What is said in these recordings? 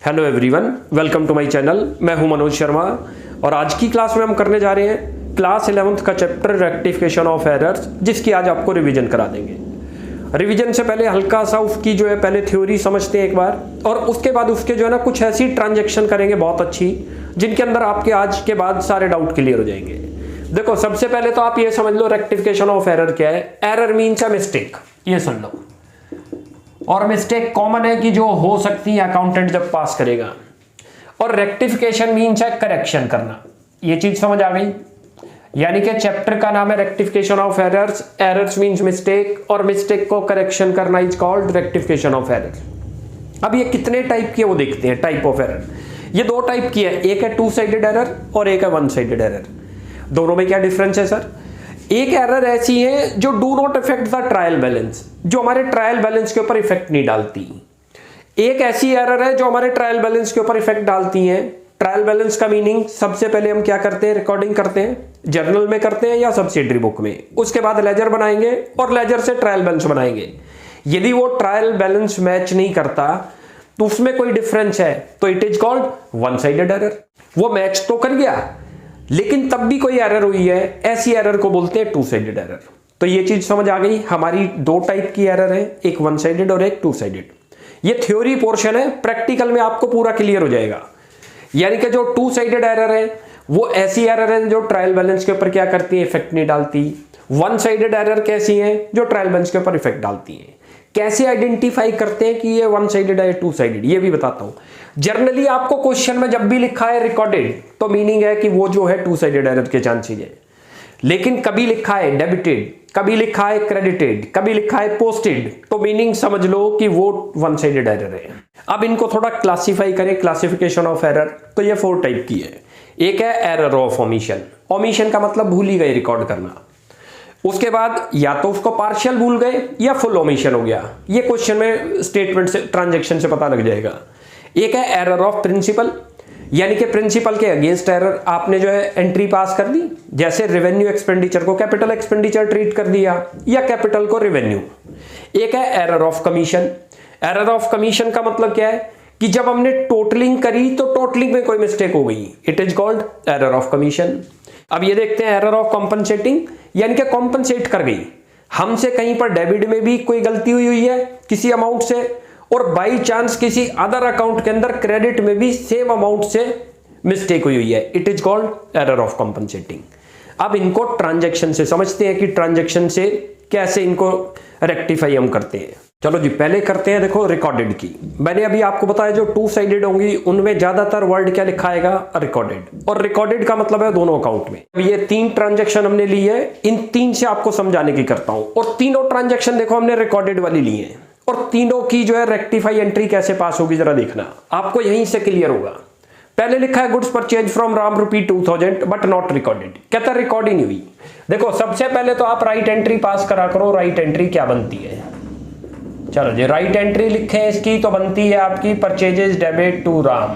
Hello everyone, welcome to my channel. मैं हूं मनोज शर्मा और आज की क्लास में हम करने जा रहे हैं क्लास 11th का चैप्टर रेक्टिफिकेशन ऑफ एरर्स, जिसकी आज आपको रिवीजन करा देंगे। रिवीजन से पहले हल्का सा उसकी जो है पहले थ्योरी समझते हैं एक बार, और उसके बाद उसके जो है ना कुछ ऐसी ट्रांजैक्शन करेंगे बहुत अच्छी, जिनके अंदर आपके आज के बाद सारे डाउट क्लियर हो जाएंगे। देखो, सबसे पहले तो आप ये समझ लो रेक्टिफिकेशन ऑफ एरर क्या है। एरर मीन्स अ मिस्टेक, ये सुन लो। और मिस्टेक कॉमन है कि जो हो सकती है अकाउंटेंट जब पास करेगा। और रेक्टिफिकेशन मीन्स है करेक्शन करना। ये चीज समझ आ गई? यानी कि चैप्टर का नाम है rectification of errors. Errors means mistake, और मिस्टेक को करेक्शन करना is called rectification of error. अब ये कितने टाइप की है वो देखते हैं। टाइप ऑफ एरर ये दो टाइप की है, एक है टू साइडेड एरर और एक है वन साइडेड एरर। दोनों में क्या डिफरेंस है सर? एक एरर ऐसी है जो do not effect the trial balance, जो हमारे ट्रायल बैलेंस के ऊपर इफेक्ट नहीं डालती। एक ऐसी एरर है जो हमारे ट्रायल बैलेंस के ऊपर इफेक्ट डालती है। ट्रायल बैलेंस का मीनिंग सबसे पहले हम क्या करते हैं? रिकॉर्डिंग करते हैं, जर्नल में करते हैं या सब्सिडरी बुक में। उसके बाद लेजर बनाएंगे और लेजर से ट्रायल बैलेंस बनाएंगे। यदि वो ट्रायल बैलेंस मैच नहीं करता तो उसमें कोई डिफरेंस है तो it is called one sided error. वो मैच तो कर गया लेकिन तब भी कोई एरर हुई है, ऐसी एरर को बोलते हैं टू साइडेड एरर। तो ये चीज समझ आ गई। हमारी दो टाइप की एरर है, एक वन साइडेड और एक टू साइडेड। ये थ्योरी पोर्शन है, प्रैक्टिकल में आपको पूरा क्लियर हो जाएगा। यानी कि जो टू साइडेड एरर है वो ऐसी एरर है जो ट्रायल बैलेंस के ऊपर क्या करती है? इफेक्ट नहीं डालती। वन साइडेड एरर कैसी है? जो ट्रायल बैलेंस के ऊपर इफेक्ट डालती है। कैसे आइडेंटिफाई करते हैं कि ये वन साइडेड है टू साइडेड, ये भी बताता हूं। जनरली आपको क्वेश्चन में जब भी लिखा है रिकॉर्डेड तो मीनिंग है कि वो जो है टू साइडेड एरर के चांसेस है। लेकिन कभी लिखा है डेबिटेड, कभी लिखा है क्रेडिटेड, कभी लिखा है पोस्टेड, तो मीनिंग समझ लो कि वो वन साइडेड एरर है। अब इनको थोड़ा क्लासिफाई करें, क्लासिफिकेशन ऑफ एरर। तो ये फोर टाइप की है। एक है एरर ऑफ ओमिशन। ओमिशन का मतलब भूल ही गए रिकॉर्ड करना। उसके बाद या तो उसको पार्शियल भूल गए या फुल ओमिशन हो गया। ये क्वेश्चन में स्टेटमेंट से, ट्रांजैक्शन से पता लग जाएगा। एक है एरर ऑफ प्रिंसिपल, यानी कि प्रिंसिपल के अगेंस्ट एरर। आपने जो है एंट्री पास कर दी, जैसे रेवेन्यू एक्सपेंडिचर को कैपिटल एक्सपेंडिचर ट्रीट कर दिया या कैपिटल को रेवेन्यू। एक है error of commission. Error of commission का मतलब क्या है कि जब हमने टोटलिंग करी तो टोटलिंग में कोई मिस्टेक हो गई, it is called error of commission. अब ये देखते हैं एरर ऑफ कॉम्पनसेटिंग, यानी कि कॉम्पनसेट कर गई हमसे, कहीं पर डेबिट में भी कोई गलती हुई है किसी अमाउंट से, और बाई चांस किसी अदर अकाउंट के अंदर क्रेडिट में भी सेम अमाउंट से मिस्टेक हुई है, it is called error of compensating. अब इनको ट्रांजैक्शन से समझते हैं कि ट्रांजैक्शन से कैसे इनको रेक्टिफाई हम करते हैं। चलो जी, पहले करते हैं देखो रिकॉर्डेड की। मैंने अभी आपको बताया जो टू साइडेड होंगी उनमें ज्यादातर वर्ड क्या लिखा आएगा? रिकॉर्डेड। और रिकॉर्डेड का मतलब है दोनों अकाउंट में। अब ये तीन ट्रांजैक्शन हमने ली है, इन तीन से आपको समझाने की करता हूं। और तीनों ट्रांजैक्शन देखो हमने रिकॉर्डेड वाली ली है, और तीनों की जो है रेक्टिफाई एंट्री कैसे पास होगी जरा देखना, आपको यहीं से क्लियर होगा। पहले लिखा है goods purchase from Ram ₹2000 but not recorded. कहता रिकॉर्ड ही नहीं हुई। देखो, सबसे पहले तो आप राइट एंट्री पास करा करो। राइट एंट्री क्या बनती है? चलो जी, राइट एंट्री लिखे इसकी तो बनती है आपकी purchases debit to Ram.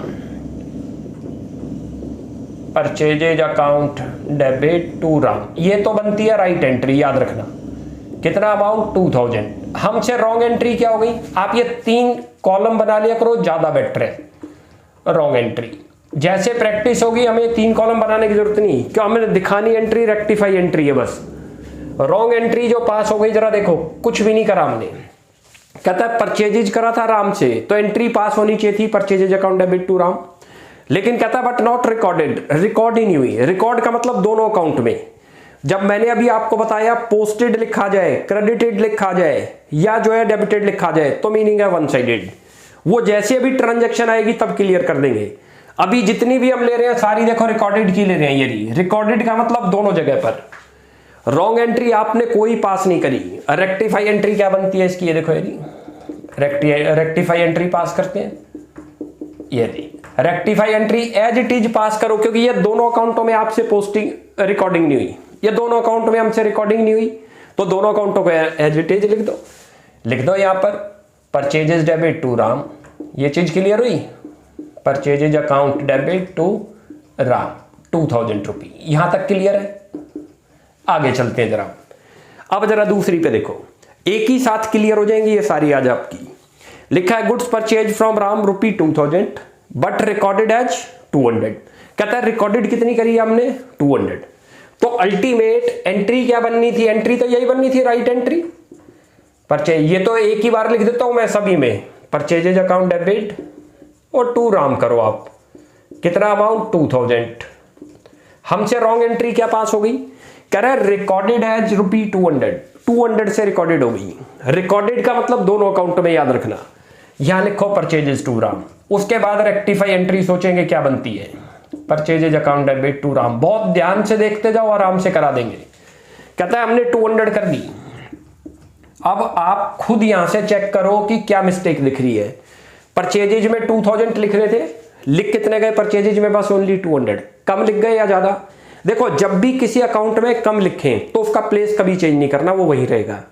Purchases account debit to Ram, ये तो बनती है राइट एंट्री, याद रखना। कितना अमाउंट? 2000। हमसे रॉन्ग एंट्री क्या हो गई? आप ये तीन कॉलम बना लिया करो, ज्यादा बेटर है। रॉन्ग एंट्री जैसे प्रैक्टिस होगी हमें तीन कॉलम बनाने की जरूरत नहीं, क्यों? हमें दिखानी एंट्री रेक्टिफाई एंट्री है बस। रॉन्ग एंट्री जो पास हो गई जरा देखो, कुछ भी नहीं करा हमने। कहता है परचेजेज करा था राम से तो एंट्री पास होनी चाहिए थी, purchases account debit to Ram. लेकिन कहता है बट नॉट रिकॉर्डेड, रिकॉर्ड ही नहीं हुई। रिकॉर्ड का मतलब दोनों अकाउंट में। जब मैंने अभी आपको बताया पोस्टेड लिखा जाए, क्रेडिटेड लिखा जाए या जो है डेबिटेड लिखा जाए तो मीनिंग है वन साइडेड। वो जैसे अभी ट्रांजैक्शन आएगी तब क्लियर कर देंगे। अभी जितनी भी हम ले रहे हैं सारी देखो रिकॉर्डेड की ले रहे हैं। ये रिकॉर्डेड का मतलब दोनों जगह पर। रॉन्ग एंट्री आपने कोई पास नहीं करी। रेक्टिफाई एंट्री क्या बनती है इसकी? ये देखो, ये रेक्टिफाई एंट्री पास करते हैं। ये rectify entry as it is pass करो, क्योंकि ये दोनों अकाउंटों में आपसे पोस्टिंग रिकॉर्डिंग नहीं हुई। ये दोनों अकाउंट में हमसे रिकॉर्डिंग नहीं हुई तो दोनों अकाउंटों को एज इट इज लिख दो। लिख दो यहां पर परचेजेज डेबिट टू राम। ये चीज क्लियर हुई? Purchases account debit to Ram ₹2000। यहां तक क्लियर है? आगे चलते हैं जरा। अब जरा दूसरी पे देखो, एक ही साथ क्लियर हो जाएंगी ये सारी आज आपकी। लिखा है goods purchase from Ram ₹2000 but recorded as 200। कहता है रिकॉर्डेड कितनी करी हमने 200। तो अल्टीमेट एंट्री क्या बननी थी, एंट्री तो यही बननी थी, राइट एंट्री परचेज। ये तो एक ही बार लिख देता हूं मैं सभी में, परचेजेज अकाउंट डेबिट और टू राम करो आप, कितना अमाउंट 2000। हमसे रॉन्ग एंट्री क्या पास हो गई, कह रहा है रिकॉर्डेड एज रुपी 200 से रिकॉर्डेड हो गई। रिकॉर्डेड का मतलब दोनों अकाउंट में याद रखना, यहां लिखो परचेजेज टू राम, उसके बाद रेक्टिफाई एंट्री सोचेंगे क्या बनती है, purchases account debit to Ram. बहुत ध्यान से देखते जाओ, आराम से करा देंगे। कहता है हमने 200 कर दी। अब आप खुद यहां से चेक करो कि क्या मिस्टेक दिख रही है। परचेजेज में 2000 लिख रहे थे, लिख कितने गए परचेजेज में, बस ओनली 200। कम लिख गए या ज्यादा। देखो जब भी किसी अकाउंट में कम लिखें तो उसका प्लेस कभी चेंज नहीं करना, वो वही रहेगा।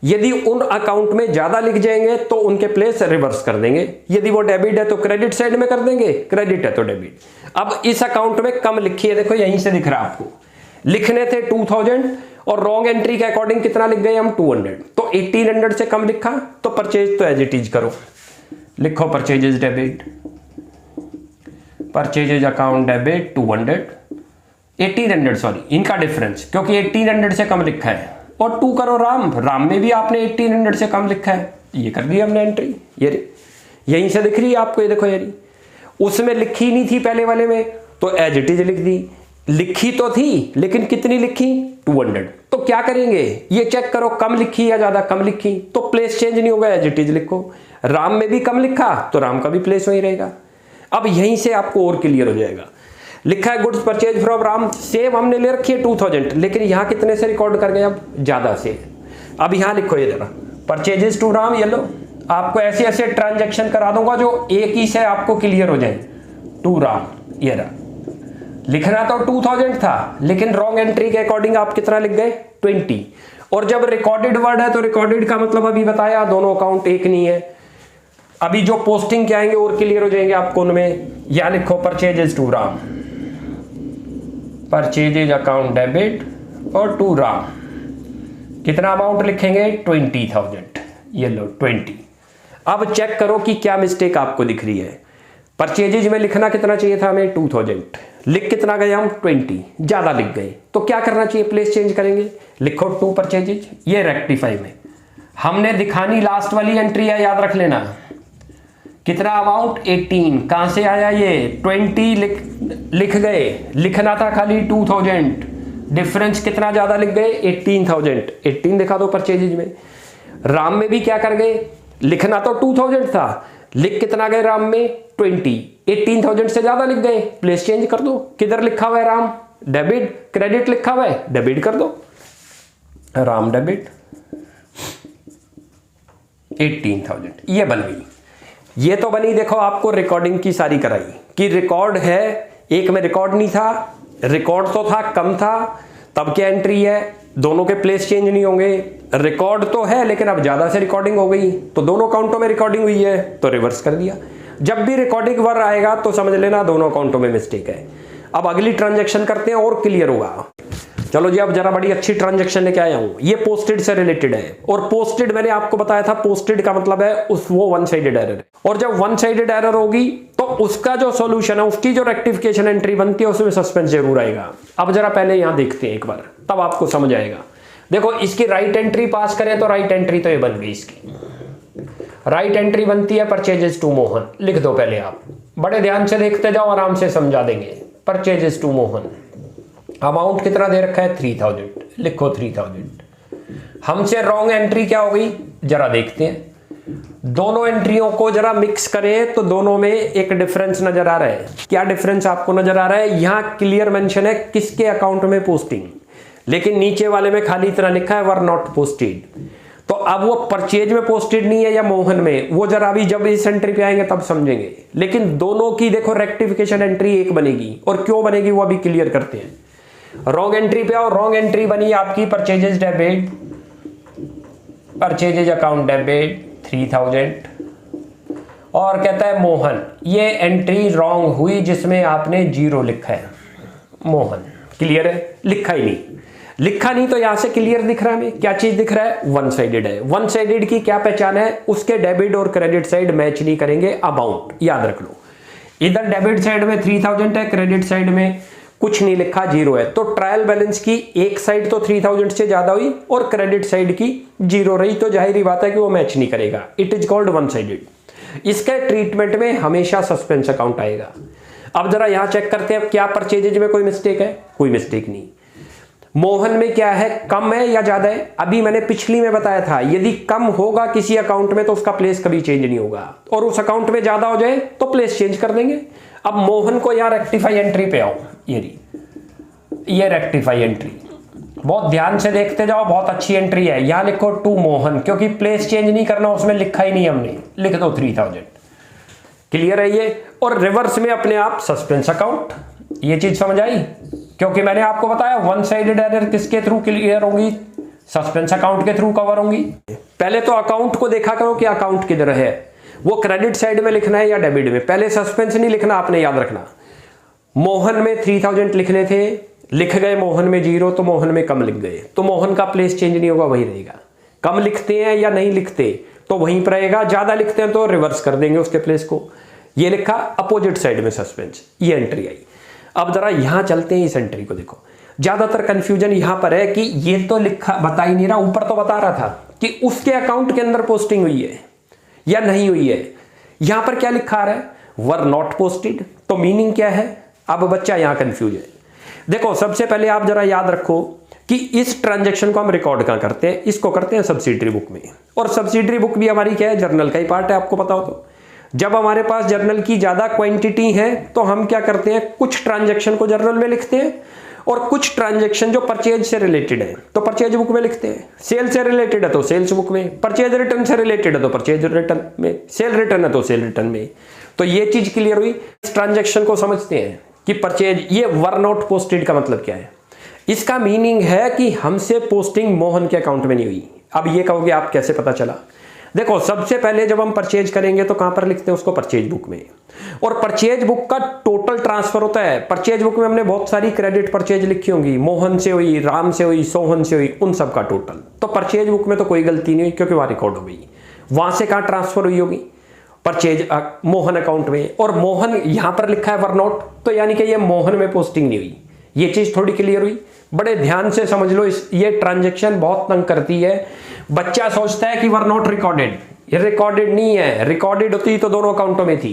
यदि उन अकाउंट में ज्यादा लिख जाएंगे तो उनके प्लेस रिवर्स कर देंगे। यदि वो डेबिट है तो क्रेडिट साइड में कर देंगे, क्रेडिट है तो डेबिट। अब इस अकाउंट में कम लिखी है, देखो यहीं से दिख रहा है आपको, लिखने थे 2000 और रॉन्ग एंट्री के अकॉर्डिंग कितना लिख गए हम 200। तो 1800 से कम लिखा तो परचेज तो एज इट इज करो, लिखो purchases debit, purchases account debit 200, 1800 sorry, इनका डिफरेंस क्योंकि 1800 से कम लिखा है, और 2 करो राम, राम में भी आपने 1800 से कम लिखा है, ये कर दी हमने एंट्री। ये यहीं से दिख रही है आपको, ये देखो यारी, उसमें लिखी नहीं थी पहले वाले में तो एज इट इज लिख दी। लिखी तो थी लेकिन कितनी लिखी 200। तो क्या करेंगे ये चेक करो, कम लिखी या ज्यादा, कम लिखी तो प्लेस चेंज नहीं होगा, एज इट इज लिखो। राम में भी कम लिखा तो राम का भी प्लेस वही रहेगा। अब यहीं से आपको और क्लियर हो जाएगा। लिखा है goods purchase from Ram, same हमने ले रखी है 2000, लेकिन यहां कितने से रिकॉर्ड कर गए, अब ज्यादा से। अब यहां लिखो ये जरा, परचेजेस टू राम, ये लो आपको ऐसे ऐसे ट्रांजैक्शन करा दूंगा जो एक ही से आपको क्लियर हो जाए। टू राम, ये रहा, लिखना तो 2000 था लेकिन रॉन्ग एंट्री के अकॉर्डिंग आप कितना लिख गए 20। और जब रिकॉर्डेड वर्ड है तो रिकॉर्डेड का मतलब अभी बताया, दोनों अकाउंट एक नहीं है। अभी जो पोस्टिंग के आएंगे और क्लियर हो जाएंगे आपको उनमें। या लिखो purchases to Ram, purchases account debit और टू राम, कितना अमाउंट लिखेंगे 20000, ये लो 20। अब चेक करो कि क्या मिस्टेक आपको दिख रही है। परचेजेज में लिखना कितना चाहिए था हमें 2000, लिख कितना गए हम 20, ज्यादा लिख गए। तो क्या करना चाहिए, प्लेस चेंज करेंगे, लिखो 2 परचेजेज। ये रेक्टिफाई में हमने दिखानी लास्ट वाली एंट्री है, याद रख लेना। कितना अमाउंट 18, कहां से आया ये 20 लिख गए, लिखना था खाली 2000, डिफरेंस कितना ज्यादा लिख गए 18000, 18 दिखा दो परचेजेज में। राम में भी क्या कर गए, लिखना तो 2000 था, लिख कितना गए राम में 20, 18000 से ज्यादा लिख गए, प्लेस चेंज कर दो। किधर लिखा हुआ है राम, डेबिट, क्रेडिट लिखा हुआ है, डेबिट कर दो, राम डेबिट 18000, ये बन गई। ये तो बनी, देखो आपको रिकॉर्डिंग की सारी कराई कि रिकॉर्ड है, एक में रिकॉर्ड नहीं था, रिकॉर्ड तो था कम था, तब क्या एंट्री है, दोनों के प्लेस चेंज नहीं होंगे। रिकॉर्ड तो है लेकिन अब ज्यादा से रिकॉर्डिंग हो गई तो दोनों अकाउंटों में रिकॉर्डिंग हुई है तो रिवर्स कर दिया। जब भी रिकॉर्डिंग वर आएगा तो समझ लेना दोनों अकाउंटों में मिस्टेक है। अब अगली ट्रांजैक्शन करते हैं और क्लियर होगा। चलो जी, अब जरा बड़ी अच्छी ट्रांजैक्शन लेके आया हूं, ये पोस्टेड से रिलेटेड है। और पोस्टेड मैंने आपको बताया था, पोस्टेड का मतलब है वो वन साइडेड एरर है, और जब वन साइडेड एरर होगी तो उसका जो सॉल्यूशन है, उसकी जो रेक्टिफिकेशन एंट्री बनती है उसमें सस्पेंस जरूर आएगा। अब जरा पहले यहां देखते हैं एक बार, तब आपको समझ आएगा। देखो इसकी राइट एंट्री पास करें तो राइट एंट्री तो ये बन गई, इसकी राइट एंट्री बनती है परचेजेस टू मोहन। लिख दो पहले, आप बड़े ध्यान से देखते जाओ, आराम से समझा देंगे। परचेजेस टू मोहन, अमाउंट कितना दे रखा है 3000, लिखो 3000। हमसे रॉन्ग एंट्री क्या हो गई जरा देखते हैं। दोनों एंट्रियों को जरा मिक्स करें तो दोनों में एक डिफरेंस नजर आ रहा है। क्या डिफरेंस आपको नजर आ रहा है, यहां क्लियर मेंशन है किसके अकाउंट में पोस्टिंग, लेकिन नीचे वाले में खाली इतना लिखा है वर नॉट पोस्टेड। तो अब वो परचेज में पोस्टेड नहीं है या मोहन में, वो जरा अभी जब इस एंट्री पे आएंगे तब समझेंगे। लेकिन दोनों की देखो रेक्टिफिकेशन एंट्री एक बनेगी, और क्यों बनेगी वो अभी क्लियर करते हैं। रॉन्ग एंट्री पे आओ, रॉन्ग एंट्री बनी आपकी purchases debit, purchases account debit 3000, और कहता है मोहन, ये एंट्री रॉन्ग हुई जिसमें आपने 0 लिखा है। मोहन क्लियर है, लिखा ही नहीं, लिखा नहीं तो यहां से क्लियर दिख रहा है हमें, क्या चीज दिख रहा है, वन साइडेड है। वन साइडेड की क्या पहचान है, उसके डेबिट और क्रेडिट साइड मैच नहीं करेंगे, अमाउंट याद रख लो। इधर डेबिट साइड में 3000 है, क्रेडिट साइड में कुछ नहीं लिखा, 0 है। तो ट्रायल बैलेंस की एक साइड तो 3000 से ज्यादा हुई और क्रेडिट साइड की 0 रही, तो जाहिर ही बात है कि वो मैच नहीं करेगा। It is called one sided. इसके ट्रीटमेंट में हमेशा सस्पेंस अकाउंट आएगा। अब जरा यहां चेक करते हैं क्या परचेजेज में कोई मिस्टेक है, कोई मिस्टेक नहीं। मोहन में क्या है, कम है या ज्यादा है? अभी मैंने पिछली में बताया था यदि कम होगा किसी अकाउंट में तो उसका प्लेस कभी चेंज नहीं होगा, और उस अकाउंट में ज्यादा हो जाए तो प्लेस चेंज कर देंगे। अब मोहन को यहाँ रेक्टिफाई एंट्री पे आओ, ये रेक्टिफाई एंट्री बहुत ध्यान से देखते जाओ, बहुत अच्छी एंट्री है। यहां लिखो टू मोहन, क्योंकि प्लेस चेंज नहीं करना, उसमें लिखा ही नहीं हमने, लिख दो 3000। क्लियर है ये? और रिवर्स में अपने आप सस्पेंस अकाउंट, ये चीज समझ आई? क्योंकि मैंने आपको बताया वन साइडेड एरर किसके थ्रू क्लियर होंगी, सस्पेंस अकाउंट के थ्रू कवर होंगी। पहले तो अकाउंट को देखा करो कि अकाउंट किधर है, वो क्रेडिट साइड में लिखना है या डेबिट में। पहले सस्पेंस नहीं लिखना, आपने याद रखना। मोहन में 3000 लिखने थे, लिख गए मोहन में 0, तो मोहन में कम लिख गए, तो मोहन का प्लेस चेंज नहीं होगा, वही रहेगा। कम लिखते हैं या नहीं लिखते तो वहीं पर रहेगा, ज्यादा लिखते हैं तो रिवर्स कर देंगे उसके प्लेस को। ये लिखा अपोजिट साइड में सस्पेंस, ये एंट्री आई। अब जरा यहां चलते हैं, इस एंट्री को देखो। ज्यादातर कंफ्यूजन यहां पर है कि ये तो लिखा बता ही नहीं रहा, ऊपर तो बता रहा था कि उसके अकाउंट के अंदर पोस्टिंग हुई है या नहीं हुई है। यहां पर क्या लिखा आ रहा है, वर नॉट पोस्टेड, तो मीनिंग क्या है? अब बच्चा यहां कंफ्यूज है। देखो सबसे पहले आप जरा याद रखो कि इस ट्रांजैक्शन को हम रिकॉर्ड कहां करते हैं, इसको करते हैं सब्सिडरी बुक में। और सब्सिडरी बुक भी हमारी क्या है, जर्नल का ही पार्ट है, आपको पता हो। तो जब हमारे पास जर्नल की ज्यादा क्वांटिटी है तो हम क्या करते हैं, कुछ ट्रांजैक्शन को जर्नल में लिखते हैं और कुछ ट्रांजैक्शन जो परचेज से रिलेटेड है तो परचेज बुक में लिखते हैं। सेल से रिलेटेड है तो सेल्स बुक में, परचेज रिटर्न से रिलेटेड है तो परचेज रिटर्न में, सेल रिटर्न है तो सेल रिटर्न में। तो ये चीज क्लियर हुई। इस ट्रांजैक्शन को समझते हैं कि परचेज, ये वर नॉट पोस्टेड का मतलब क्या है? इसका मीनिंग है कि हमसे पोस्टिंग मोहन के अकाउंट में नहीं हुई। अब ये कहोगे आप कैसे पता चला? देखो सबसे पहले जब हम परचेज करेंगे तो कहां पर लिखते हैं उसको, परचेज बुक में। और परचेज बुक का टोटल ट्रांसफर होता है। परचेज बुक में हमने बहुत सारी क्रेडिट परचेज लिखी होंगी, मोहन से हुई, राम से हुई, सोहन से हुई, उन सब का टोटल। तो परचेज बुक में तो कोई गलती नहीं हुई क्योंकि वहां रिकॉर्ड हो गई। वहां से कहां ट्रांसफर हुई होगी, परचेज मोहन अकाउंट में। और मोहन यहां पर लिखा है वर नॉट, तो यानी कि ये मोहन में पोस्टिंग नहीं हुई। ये चीज थोड़ी क्लियर हुई? बड़े ध्यान से समझ लो, ये ट्रांजैक्शन बहुत तंग करती है। बच्चा सोचता है कि वर नॉट रिकॉर्डेड, ये रिकॉर्डेड नहीं है। रिकॉर्डेड होती तो दोनों अकाउंटों में थी।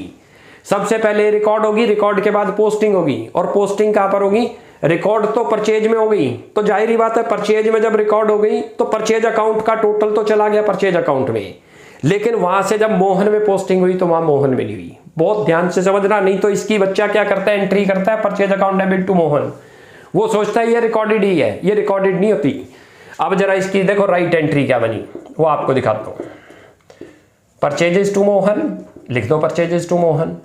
सबसे पहले रिकॉर्ड होगी, रिकॉर्ड के बाद पोस्टिंग होगी, और पोस्टिंग कहां पर होगी, रिकॉर्ड तो परचेज में हो गई। तो जाहिर ही बात है परचेज में जब रिकॉर्ड हो गई तो परचेज अकाउंट का टोटल तो चला गया परचेज अकाउंट में, लेकिन वहां से जब मोहन में पोस्टिंग हुई तो वहां मोहन में नहीं हुई। बहुत ध्यान से समझना, नहीं तो इसकी बच्चा क्या करता है, एंट्री करता है purchase account debit to Mohan, वो सोचता है ये रिकॉर्डेड ही है, ये रिकॉर्डेड नहीं होती। अब जरा इसकी देखो राइट एंट्री क्या बनी, वो आपको दिखाता हूं। परचेजेस टू मोहन लिख दो, परचेजेस टू मोहन।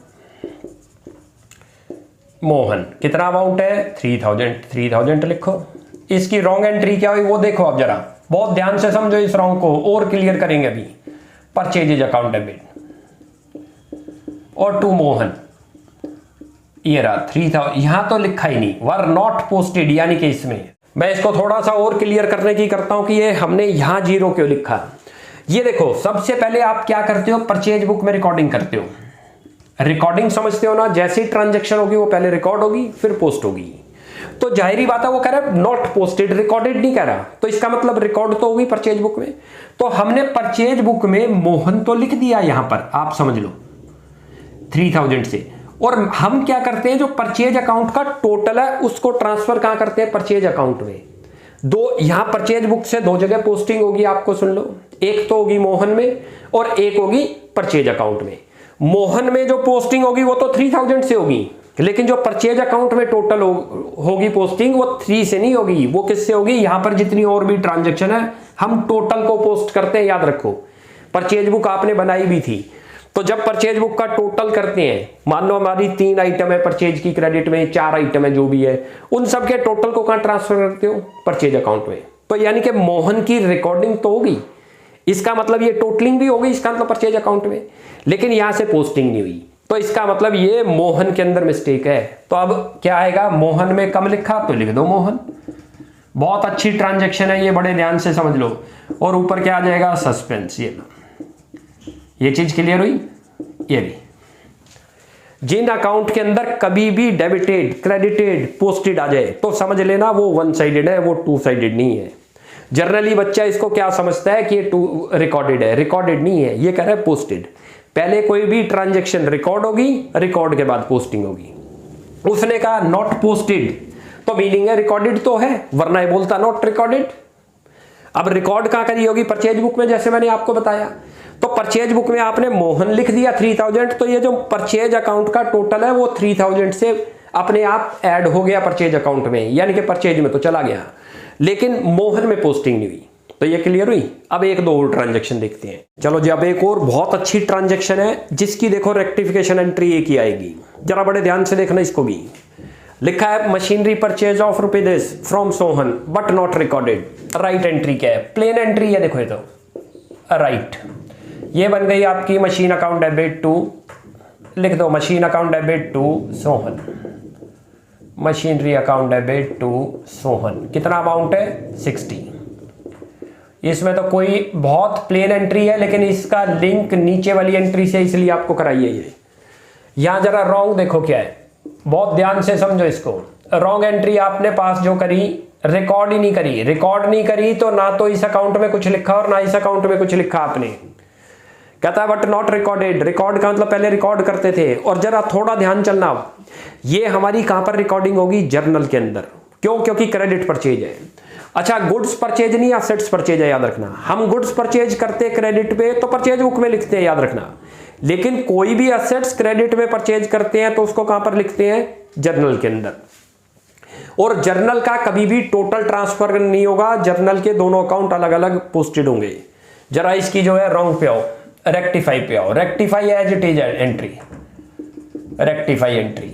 मोहन कितना अमाउंट है, 3000 लिखो। इसकी रॉन्ग एंट्री क्या हुई वो देखो। अब जरा बहुत ध्यान से समझो इस रॉन्ग को, और क्लियर करेंगे अभी। परचेजेज अकाउंट डेबिट और टू मोहन, ये रहा 3000, यहां तो लिखा ही नहीं, वर नॉट पोस्टेड, यानी कि इसमें मैं इसको थोड़ा सा और क्लियर करने की करता हूं कि ये हमने यहां 0 क्यों लिखा। ये देखो सबसे पहले आप क्या करते हो, परचेज बुक में रिकॉर्डिंग करते हो। रिकॉर्डिंग समझते हो ना, जैसी ट्रांजैक्शन होगी वो पहले रिकॉर्ड होगी फिर पोस्ट होगी। तो जाहिर बात है वो कह रहा है नॉट पोस्टेड, रिकॉर्डेड नहीं कह रहा, तो इसका मतलब रिकॉर्ड तो होगी परचेज बुक में। तो हमने परचेज बुक में मोहन तो लिख दिया, यहां पर आप समझ लो 3000 से। और हम क्या करते हैं, जो परचेज अकाउंट का टोटल है उसको ट्रांसफर कहां करते हैं, परचेज अकाउंट में। दो यहां परचेज बुक से दो जगह पोस्टिंग होगी, आपको सुन लो, एक तो होगी मोहन में और एक होगी परचेज अकाउंट में। मोहन में जो पोस्टिंग होगी वो तो 3000 से होगी, लेकिन जो परचेज अकाउंट में टोटल होगी पोस्टिंग वो 3 से नहीं होगी, वो किससे होगी, यहां पर जितनी और भी ट्रांजैक्शन है हम टोटल को पोस्ट करते हैं। याद रखो परचेज बुक आपने बनाई भी थी, तो जब परचेज बुक का टोटल करते हैं, मान लो हमारी 3 आइटम है परचेज की, क्रेडिट में 4 आइटम है, जो भी है उन सब के टोटल को कहां ट्रांसफर करते हो, परचेज अकाउंट में। तो यानी कि मोहन की रिकॉर्डिंग तो होगी, इसका मतलब ये टोटलिंग भी होगी, इसका मतलब परचेज अकाउंट में, लेकिन यहां से पोस्टिंग नहीं हुई, तो इसका मतलब ये मोहन के अंदर मिस्टेक है। तो अब क्या आएगा, मोहन में कम लिखा तो लिख दो मोहन। बहुत अच्छी ट्रांजैक्शन है ये, बड़े ध्यान से समझ लो। और ऊपर क्या आ जाएगा, सस्पेंस। ये चीज क्लियर हुई, ये भी। जिन अकाउंट के अंदर कभी भी डेबिटेड, क्रेडिटेड, पोस्टेड आ जाए तो समझ लेना वो वन साइडेड है, वो टू साइडेड नहीं है। जनरली बच्चा इसको क्या समझता है कि ये टू रिकॉर्डेड है, रिकॉर्डेड नहीं है, ये कह रहा है पोस्टेड। पहले कोई भी ट्रांजैक्शन रिकॉर्ड होगी, रिकॉर्ड के बाद पोस्टिंग होगी। उसने कहा नॉट पोस्टेड तो मीनिंग है रिकॉर्डेड तो है, वरना ये बोलता नॉट रिकॉर्डेड। अब रिकॉर्ड कहां करी होगी? परचेज बुक में, जैसे मैंने आपको बताया। तो परचेज बुक में आपने मोहन लिख दिया 3000, तो ये जो परचेज अकाउंट का टोटल है वो 3000 से अपने आप ऐड हो गया परचेज अकाउंट में, यानी कि परचेज में तो चला गया, लेकिन मोहन में पोस्टिंग नहीं हुई। तो ये क्लियर हुई। अब एक दो और ट्रांजैक्शन देखते हैं। चलो जी, अब एक और बहुत अच्छी ट्रांजैक्शन है जिसकी देखो रेक्टिफिकेशन एंट्री एक ही आएगी, जरा बड़े ध्यान से देखना इसको भी। लिखा है machinery purchase of rupees from Sohan but not recorded. Right entry क्या है? प्लेन एंट्री है, देखो ये तो राइट। ये बन गई आपकी मशीन अकाउंट डेबिट टू, लिख दो machine account debit to Sohan, machinery account debit to Sohan. कितना अमाउंट है? 60। इसमें तो कोई बहुत प्लेन एंट्री है, लेकिन इसका लिंक नीचे वाली एंट्री से इसलिए आपको कराई है ये। यहां जरा रॉन्ग देखो क्या है, बहुत ध्यान से समझो इसको। रॉन्ग एंट्री आपने पास जो करी, रिकॉर्ड ही नहीं करी। रिकॉर्ड नहीं करी तो ना तो इस अकाउंट में कुछ लिखा और ना इस अकाउंट में कुछ लिखा आपने। कहता है बट नॉट रिकॉर्डेड। रिकॉर्ड का मतलब पहले रिकॉर्ड करते थे। और जरा थोड़ा ध्यान चलना, ये हमारी कहां पर रिकॉर्डिंग होगी? जर्नल के अंदर। क्यों? क्योंकि क्रेडिट परचेज है। अच्छा, गुड्स परचेज नहीं, असेट्स परचेज है, याद रखना। हम गुड्स परचेज करते क्रेडिट पे तो परचेज बुक में लिखते हैं, याद रखना। लेकिन कोई भी असेट्स क्रेडिट में परचेज करते हैं तो उसको कहां पर लिखते हैं? जर्नल के अंदर। और जर्नल का कभी भी टोटल ट्रांसफर नहीं होगा, जर्नल के दोनों अकाउंट अलग अलग पोस्टेड होंगे। जरा इसकी जो है रॉन्ग पे आओ, रेक्टिफाई पे आओ। Rectify as it is entry, rectify entry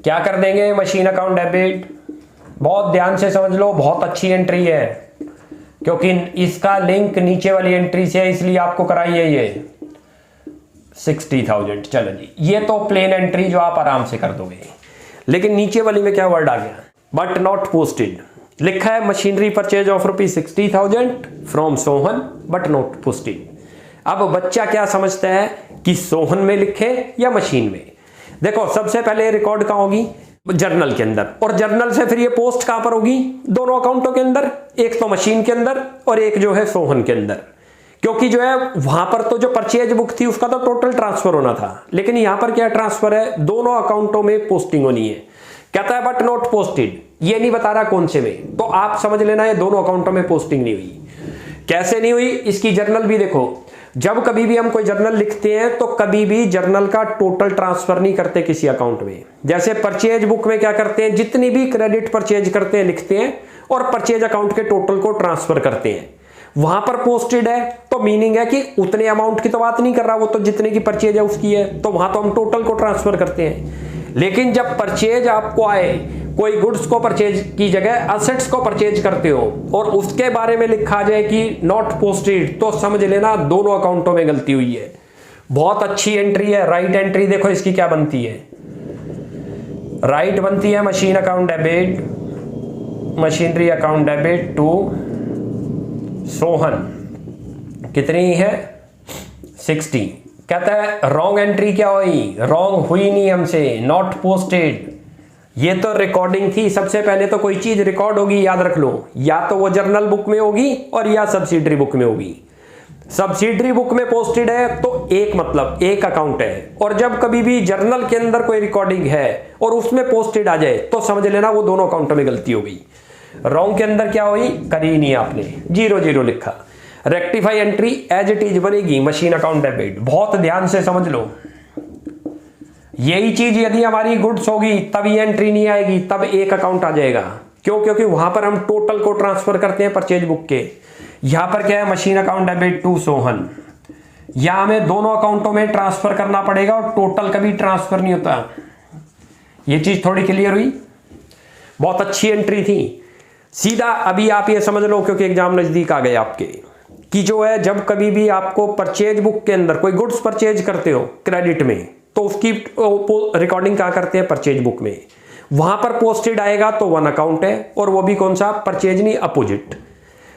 क्या कर देंगे? Machine account debit. बहुत ध्यान से समझ लो, बहुत अच्छी एंट्री है क्योंकि इसका लिंक नीचे वाली एंट्री से है, इसलिए आपको कराई है ये 60,000। चलो जी, ये तो प्लेन एंट्री जो आप आराम से कर दोगे। लेकिन नीचे वाली में क्या वर्ड आ गया? But not posted. लिखा है machinery purchase of ₹60,000 from Sohan but not posted. अब बच्चा क्या समझता है कि सोहन में लिखे या मशीन में? देखो, सबसे पहले रिकॉर्ड कहां होगी? जर्नल के अंदर। और जर्नल से फिर ये पोस्ट कहां पर होगी? दोनों अकाउंटों के अंदर, एक तो मशीन के अंदर और एक जो है सोहन के अंदर। क्योंकि जो है वहां पर तो जो परचेज बुक थी उसका तो टोटल ट्रांसफर होना था, लेकिन यहां पर क्या ट्रांसफर है? दोनों अकाउंटों में पोस्टिंग होनी है। कहता है बट नॉट पोस्टेड, ये नहीं बता रहा कौन से में, तो आप समझ लेना ये दोनों अकाउंटों में पोस्टिंग नहीं हुई। कैसे नहीं हुई? इसकी जर्नल भी देखो। जब कभी भी हम कोई जर्नल लिखते हैं तो कभी भी जर्नल का टोटल ट्रांसफर नहीं करते किसी अकाउंट में। जैसे परचेज बुक में क्या करते हैं? जितनी भी क्रेडिट परचेज करते हैं लिखते हैं और परचेज अकाउंट के टोटल को ट्रांसफर करते हैं। वहां पर पोस्टेड है तो मीनिंग है कि उतने अमाउंट की तो बात नहीं कर रहा, वो तो जितने की परचेज है उसकी है, तो वहां तो हम टोटल को ट्रांसफर करते हैं। लेकिन जब परचेज आपको आए, कोई गुड्स को परचेज की जगह असेट्स को परचेज करते हो और उसके बारे में लिखा जाए कि नॉट पोस्टेड, तो समझ लेना दोनों अकाउंटों में गलती हुई है। बहुत अच्छी एंट्री है, राइट एंट्री। देखो इसकी क्या बनती है? राइट बनती है machine account debit, machinery account debit to Sohan. कितनी है? 60। कहता है रॉन्ग एंट्री क्या हुई? रॉन्ग हुई नहीं हमसे, नॉट पोस्टेड। ये तो रिकॉर्डिंग थी। सबसे पहले तो कोई चीज रिकॉर्ड होगी, याद रख लो, या तो वो जर्नल बुक में होगी और या सब्सिडरी बुक में होगी। सब्सिडरी बुक में पोस्टेड है तो एक मतलब एक अकाउंट है, और जब कभी भी जर्नल के अंदर कोई रिकॉर्डिंग है और उसमें पोस्टेड आ जाए तो समझ लेना वो दोनों अकाउंटों में गलती हो गई। रॉन्ग के अंदर क्या हुई? करी नहीं आपने, 0 लिखा। Rectify entry as it is बनेगी मशीन अकाउंट डेबिट। बहुत ध्यान से समझ लो, यही चीज यदि हमारी गुड्स होगी तब ये एंट्री नहीं आएगी, तब एक अकाउंट आ जाएगा। क्यों? क्योंकि वहां पर हम टोटल को ट्रांसफर करते हैं परचेज बुक के। यहां पर क्या है? Machine account debit to Sohan. यहां हमें दोनों अकाउंटों में ट्रांसफर करना पड़ेगा और टोटल कभी ट्रांसफर नहीं होता। ये चीज थोड़ी क्लियर हुई? बहुत अच्छी एंट्री थी। सीधा अभी आप ये समझ लो, क्योंकि एग्जाम नजदीक आ गए आपके, कि जो है जब कभी भी आपको परचेज बुक के अंदर कोई गुड्स परचेज करते हो क्रेडिट में, तो उसकी रिकॉर्डिंग क्या करते हैं? परचेज बुक में। वहां पर पोस्टेड आएगा तो वन अकाउंट है, और वो भी कौन सा? परचेज नहीं, अपोजिट।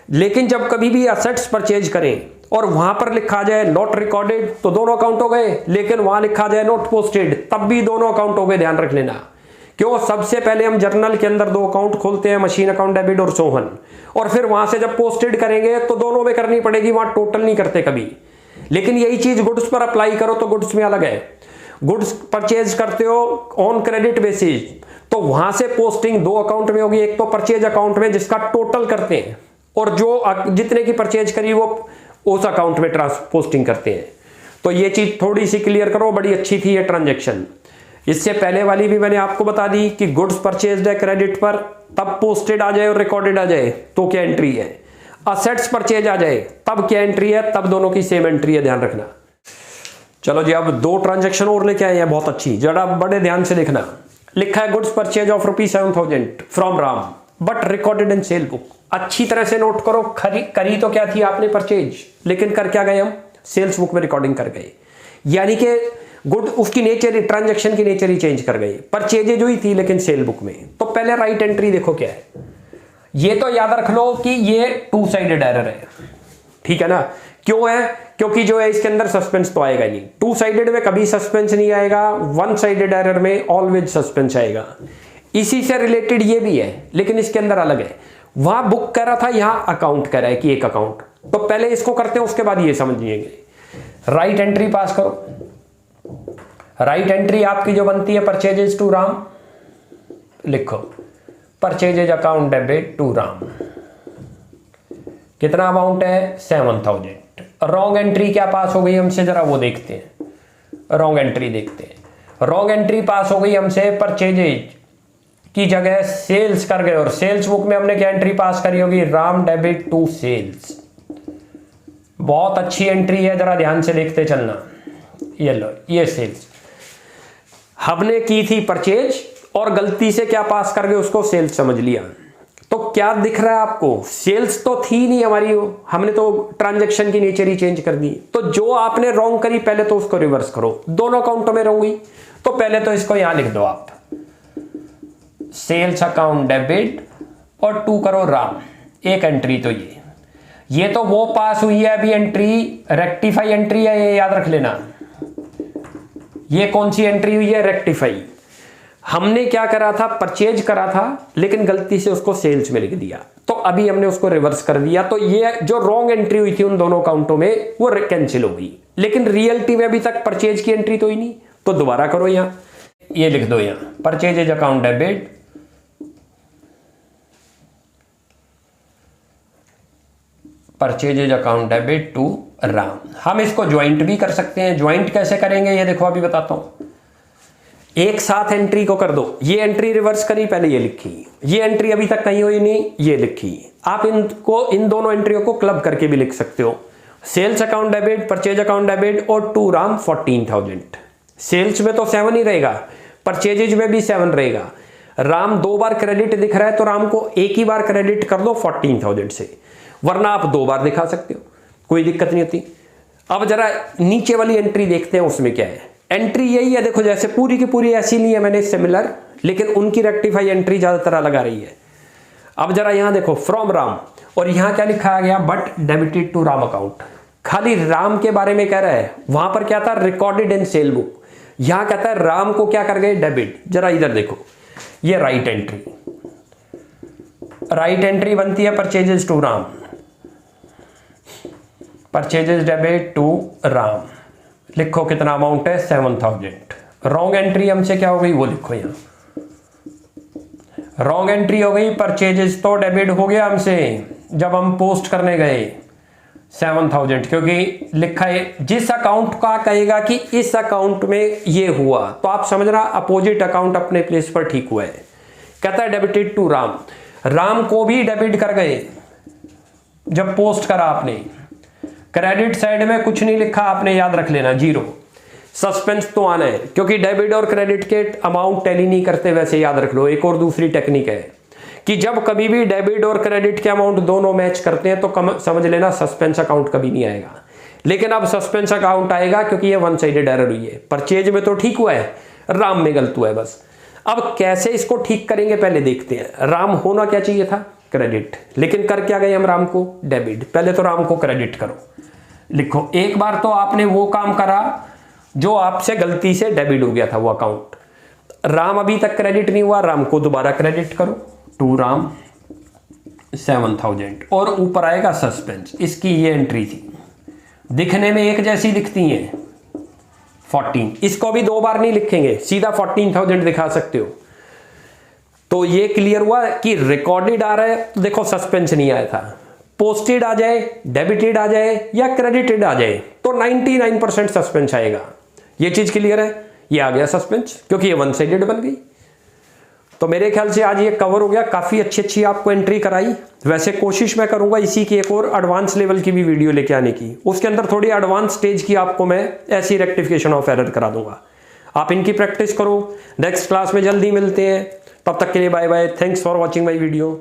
लेकिन जब कभी भी असेट्स परचेज करें और वहां पर लिखा जाए नॉट रिकॉर्डेड तो दोनों अकाउंट हो गए, लेकिन वहां लिखा जाए नॉट पोस्टेड तब भी दोनों अकाउंट हो गए। ध्यान रख लेना, क्यों? सबसे पहले हम जर्नल के अंदर दो अकाउंट खोलते हैं, मशीन अकाउंट डेबिट और सोहन, और फिर वहां से जब पोस्टेड करेंगे तो दोनों में करनी पड़ेगी, वहां टोटल नहीं करते कभी। लेकिन यही चीज गुड्स पर अप्लाई करो तो गुड्स में अलग है। गुड्स परचेज करते हो ऑन क्रेडिट बेसिस, तो वहां से पोस्टिंग दो अकाउंट में होगी, एक तो परचेज अकाउंट में जिसका टोटल करते हैं, और जो जितने की परचेज करी वो उस अकाउंट में पोस्टिंग करते हैं। तो ये चीज थोड़ी सी क्लियर करो, बड़ी अच्छी थी ये ट्रांजैक्शन। इससे पहले वाली भी मैंने आपको बता दी कि गुड्स परचेज्ड है क्रेडिट पर, तब पोस्टेड आ जाए और रिकॉर्डेड आ जाए तो क्या एंट्री है। असेट्स परचेज आ जाए तब क्या एंट्री है, तब दोनों की सेम एंट्री है, ध्यान रखना। चलो जी, अब दो ट्रांजैक्शन और लेके आए हैं बहुत अच्छी, जरा बड़े ध्यान से देखना। लिखा है goods purchase of ₹7,000 from Ram but recorded in cell book. अच्छी तरह से नोट करो, करी तो क्या थी आपने परचेज, लेकिन कर क्या गए हम, सेल्स बुक में रिकॉर्डिंग कर गए। यानी कि गुड उसकी नेचर, ट्रांजैक्शन की नेचर ही चेंज कर गई। परचेजेज हुई थी लेकिन सेल बुक में। तो पहले राइट एंट्री देखो क्या है। ये तो याद रख लो कि ये टू साइडेड एरर है, ठीक है ना। क्यों है? क्योंकि जो है इसके अंदर सस्पेंस तो आएगा नहीं। टू साइडेड में कभी सस्पेंस नहीं आएगा, वन साइडेड एरर में ऑलवेज सस्पेंस आएगा। इसी से रिलेटेड ये भी है, लेकिन इसके अंदर अलग है। वहां बुक कर रहा था, यहां अकाउंट कर रहा है कि एक अकाउंट। तो पहले इसको करते हैं, उसके बाद ये समझिएंगे। राइट एंट्री पास करो। राइट एंट्री आपकी जो बनती है परचेजेज टू राम, लिखो purchases account debit to Ram. कितना अमाउंट है? 7,000। रॉन्ग एंट्री क्या पास हो गई हमसे, जरा वो देखते हैं। रॉन्ग एंट्री देखते हैं। रॉन्ग एंट्री पास हो गई हमसे, परचेजेज की जगह सेल्स कर गए, और सेल्स बुक में हमने क्या एंट्री पास करी होगी, राम डेबिट टू सेल्स। बहुत अच्छी एंट्री है, जरा ध्यान से देखते चलना। ये लो, ये सेल्स हमने की थी परचेज, और गलती से क्या पास कर गए, उसको सेल्स समझ लिया। तो क्या दिख रहा है आपको, सेल्स तो थी नहीं हमारी, हमने तो ट्रांजैक्शन की नेचर ही चेंज कर दी। तो जो आपने रॉन्ग करी पहले तो उसको रिवर्स करो। दोनों अकाउंटों में रहूंगी, तो पहले तो इसको यहां लिख दो आप, सेल्स अकाउंट डेबिट और टू करो राम। एक एंट्री तो ये तो वो पास हुई है अभी एंट्री, रेक्टिफाई एंट्री है, ये याद रख लेना। ये कौन सी एंट्री हुई है? रेक्टिफाई। हमने क्या करा था, परचेज करा था, लेकिन गलती से उसको सेल्स में लिख दिया, तो अभी हमने उसको रिवर्स कर दिया। तो ये जो रॉन्ग एंट्री हुई थी उन दोनों अकाउंटों में, वो कैंसिल हो गई। लेकिन रियलिटी में अभी तक परचेज की एंट्री तो ही नहीं, तो दोबारा करो। यहां ये लिख दो, यहां purchases account debit purchases account debit to Ram. हम इसको ज्वाइंट भी कर सकते हैं। ज्वाइंट कैसे करेंगे ये देखो, अभी बताता हूं। एक साथ एंट्री को कर दो। ये एंट्री रिवर्स करी, पहले ये लिखी, ये एंट्री अभी तक कहीं हुई नहीं, ये लिखी। आप इनको, इन दोनों एंट्रियों को क्लब करके भी लिख सकते हो। Sales account debit, purchase account debit और टू राम 14,000। सेल्स में तो 7 ही रहेगा, परचेजेज में भी 7 रहेगा। राम 2 बार क्रेडिट दिख रहा है, तो राम को एक ही बार क्रेडिट कर दो 14,000 से, वरना आप 2 बार दिखा सकते हो, कोई दिक्कत नहीं होती। अब जरा नीचे वाली एंट्री देखते हैं, उसमें क्या है। एंट्री यही है, देखो जैसे पूरी की पूरी ऐसी नहीं है मैंने सिमिलर, लेकिन उनकी रेक्टिफाई एंट्री ज्यादातर अलग आ रही है। अब जरा यहां देखो, फ्रॉम राम, और यहां क्या लिखा गया, but debited to Ram account. खाली राम के बारे में कह रहा है, वहां पर क्या था, रिकॉर्डेड इन सेल बुक। यहां कहता है राम को क्या कर गए, डेबिट। जरा इधर देखो, ये राइट एंट्री, राइट एंट्री बनती है purchases to Ram, purchases debit to Ram. लिखो कितना अमाउंट है, 7,000। रॉन्ग एंट्री हमसे क्या हो गई, वो लिखो यहां। रॉन्ग एंट्री हो गई, परचेजेस तो डेबिट हो गया हमसे जब हम पोस्ट करने गए 7,000, क्योंकि लिखा है जिस अकाउंट का कहेगा कि इस अकाउंट में ये हुआ, तो आप समझना अपोजिट अकाउंट अपने प्लेस पर ठीक हुआ है। कहता है डेबिटेड टू राम, राम को भी डेबिट कर गए जब पोस्ट करा आपने। क्रेडिट साइड में कुछ नहीं लिखा आपने, याद रख लेना, 0। सस्पेंस तो आना है, क्योंकि डेबिट और क्रेडिट के अमाउंट टैली नहीं करते, वैसे याद रख लो। एक और दूसरी टेक्निक है कि जब कभी भी डेबिट और क्रेडिट के अमाउंट दोनों मैच करते हैं तो समझ लेना सस्पेंस अकाउंट कभी नहीं आएगा। लेकिन अब सस्पेंस अकाउंट आएगा, क्योंकि ये वन साइडेड एरर हुई है। परचेज में तो ठीक हुआ है, राम में गलत हुआ है बस। अब कैसे इसको ठीक करेंगे पहले देखते हैं। राम होना क्या चाहिए था, क्रेडिट, लेकिन कर क्या गए हम, राम को डेबिट। पहले तो राम को क्रेडिट करो, लिखो, एक बार तो आपने वो काम करा जो आपसे गलती से डेबिट हो गया था वो अकाउंट। राम अभी तक क्रेडिट नहीं हुआ, राम को दोबारा क्रेडिट करो, टू राम 7000 और ऊपर आएगा सस्पेंस। इसकी ये एंट्री थी, दिखने में एक जैसी दिखती हैं 14, इसको भी 2 बार नहीं लिखेंगे, सीधा 14,000 दिखा सकते हो। तो ये क्लियर हुआ कि रिकॉर्डेड आ रहा है तो देखो सस्पेंस नहीं आया था, पोस्टेड आ जाए, डेबिटेड आ जाए या क्रेडिटेड आ जाए तो 99% सस्पेंस आएगा। ये चीज क्लियर है, ये आ गया सस्पेंस क्योंकि ये वन साइडेड बन गई। तो मेरे ख्याल से आज ये कवर हो गया, काफी अच्छी आपको एंट्री कराई। वैसे कोशिश मैं करूंगा इसी की एक और एडवांस लेवल की भी वीडियो लेके आने की, उसके अंदर थोड़ी एडवांस स्टेज की आपको मैं ऐसी रेक्टिफिकेशन ऑफ एरर करा दूंगा। आप इनकी प्रैक्टिस करो, नेक्स्ट क्लास में जल्दी मिलते हैं, तब तक के लिए bye bye, thanks for watching my video.